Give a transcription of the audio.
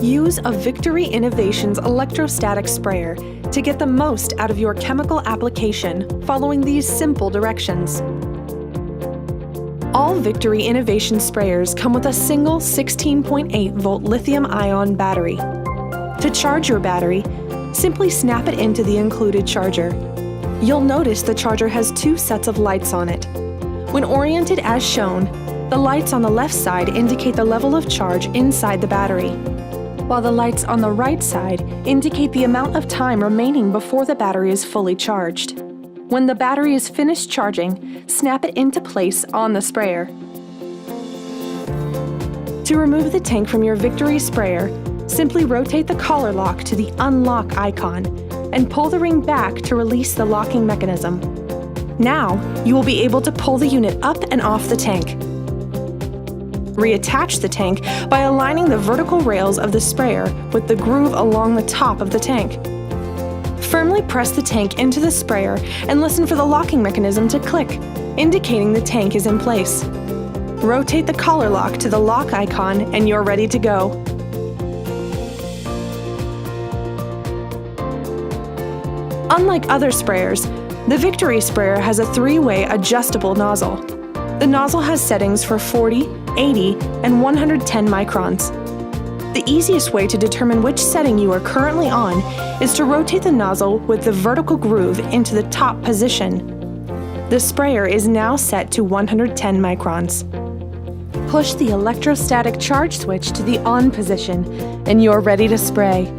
Use a Victory Innovations electrostatic sprayer to get the most out of your chemical application following these simple directions. All Victory Innovation sprayers come with a single 16.8-volt lithium-ion battery. To charge your battery, simply snap it into the included charger. You'll notice the charger has two sets of lights on it. When oriented as shown, the lights on the left side indicate the level of charge inside the battery, while the lights on the right side indicate the amount of time remaining before the battery is fully charged. When the battery is finished charging, snap it into place on the sprayer. To remove the tank from your Victory sprayer, simply rotate the collar lock to the unlock icon and pull the ring back to release the locking mechanism. Now, you will be able to pull the unit up and off the tank. Reattach the tank by aligning the vertical rails of the sprayer with the groove along the top of the tank. Firmly press the tank into the sprayer and listen for the locking mechanism to click, indicating the tank is in place. Rotate the collar lock to the lock icon and you're ready to go. Unlike other sprayers, the Victory sprayer has a three-way adjustable nozzle. The nozzle has settings for 40, 80, and 110 microns. The easiest way to determine which setting you are currently on is to rotate the nozzle with the vertical groove into the top position. The sprayer is now set to 110 microns. Push the electrostatic charge switch to the on position, and you're ready to spray.